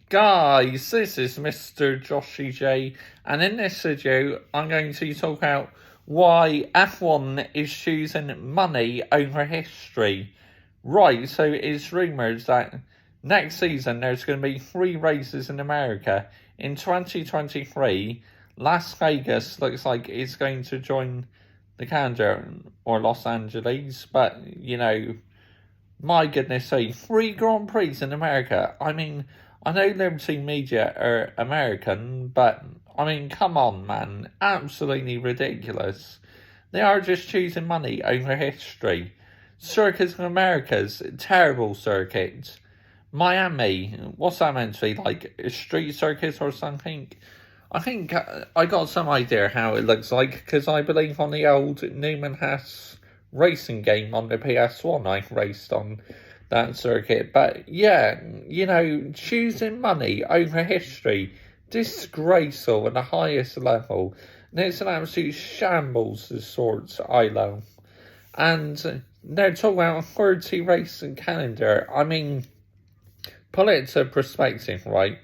Guys, this is Mr. Joshy J, and in this video, I'm going to talk about why F1 is choosing money over history. Right, so it's rumoured that next season there's going to be 3 races in America. In 2023, Las Vegas looks like it's going to join the calendar, or Los Angeles, but my goodness sake, 3 Grand Prix in America. I mean, I know Liberty Media are American, but come on, man. Absolutely ridiculous. They are just choosing money over history. Circuits of America's terrible circuit. Miami, what's that meant to be? Like a street circuit or something? I think I got some idea how it looks like, because I believe on the old Newman Haas racing game on the PS1 I raced on that circuit. But yeah, choosing money over history, disgraceful at the highest level, and it's an absolute shambles of sorts, I love. And they're talking about a 30 race calendar. I mean, put it to perspective, right?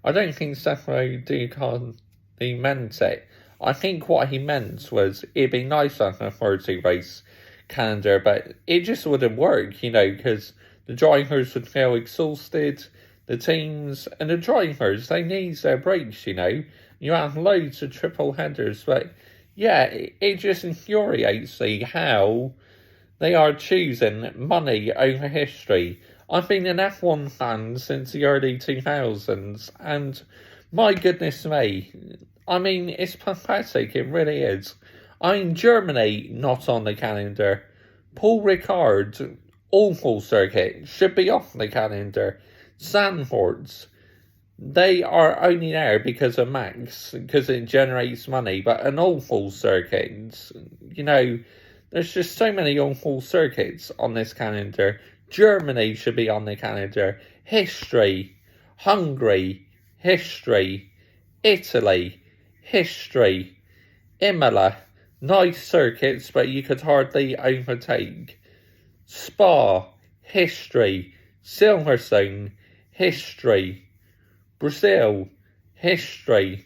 I don't think Stefano Ducati meant it. I think what he meant was it'd be nice to have a 30 race calendar, but it just wouldn't work, because the drivers would feel exhausted, the teams, and the drivers, they need their breaks, You have loads of triple headers, but yeah, it just infuriates me how they are choosing money over history. I've been an F1 fan since the early 2000s, and my goodness me, it's pathetic, it really is. Germany, not on the calendar. Paul Ricard, awful circuit, should be off the calendar. Zandvoort, they are only there because of Max, because it generates money, but an awful circuit. There's just so many awful circuits on this calendar. Germany should be on the calendar. History. Hungary. History. Italy. History. Imola. Nice circuits, but you could hardly overtake. Spa. History. Silverstone. History. Brazil. History.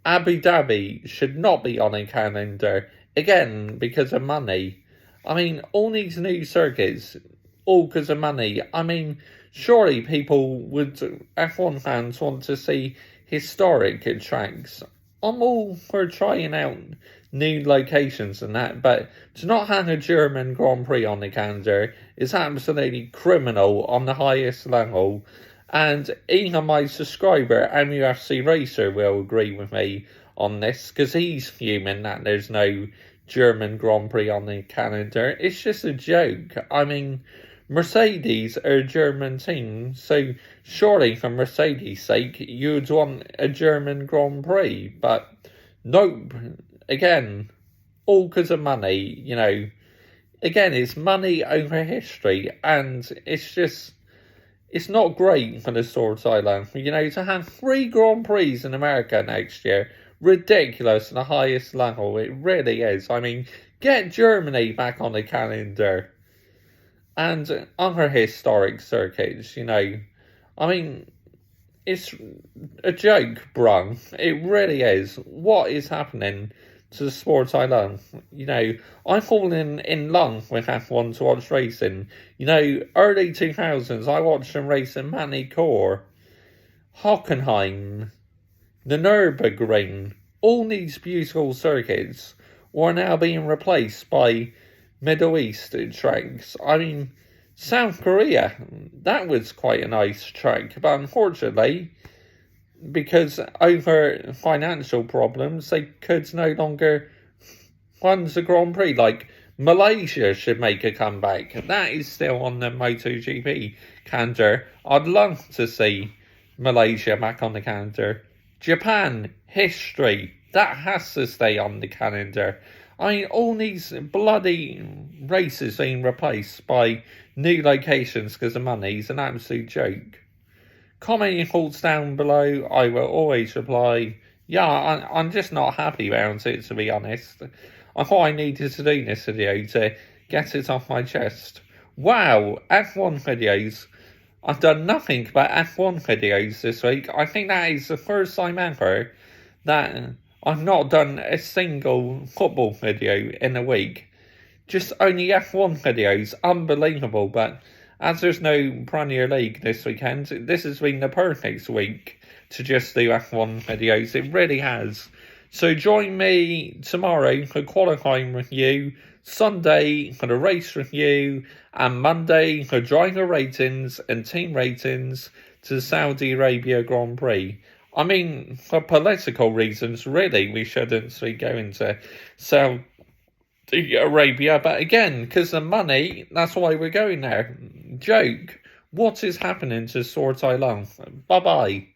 Abu Dhabi should not be on a calendar. Again, because of money. All these new circuits, all because of money. Surely people F1 fans want to see historic tracks. I'm all for trying out new locations and that, but to not have a German Grand Prix on the calendar is absolutely criminal on the highest level. And even my subscriber, MUFC Racer, will agree with me on this, because he's fuming that there's no German Grand Prix on the calendar. It's just a joke. Mercedes are a German team, so surely for Mercedes' sake, you'd want a German Grand Prix. But nope. Again, all because of money, Again, it's money over history, and it's not great for the Swords Island. To have 3 Grand Prix in America next year, ridiculous at the highest level. It really is. Get Germany back on the calendar. And other historic circuits, it's a joke, bruh. It really is. What is happening to the Sports Island? I've fallen in love with F1 to watch racing. Early 2000s, I watched them race in Manicourt, Hockenheim, the Nürburgring. All these beautiful circuits are now being replaced by Middle East tracks. South Korea, that was quite a nice track, but unfortunately, because over financial problems, they could no longer fund the Grand Prix. Like, Malaysia should make a comeback. That is still on the MotoGP calendar. I'd love to see Malaysia back on the calendar. Japan, history, that has to stay on the calendar. All these bloody races being replaced by new locations because of money is an absolute joke. Comment your thoughts down below. I will always reply. Yeah, I'm just not happy about it, to be honest. I thought I needed to do this video to get it off my chest. Wow, F1 videos I've done nothing but F1 videos this week. I think that is the first time ever that I've not done a single football video in a week. Just only F1 videos. Unbelievable. But as there's no Premier League this weekend, this has been the perfect week to just do F1 videos. It really has. So join me tomorrow for qualifying review, Sunday for the race review, and Monday for driver ratings and team ratings to the Saudi Arabia Grand Prix. I mean, for political reasons, really, we shouldn't be going to Saudi Arabia, but again, because of money, that's why we're going there. Joke. What is happening to Sport Thailand? Bye-bye.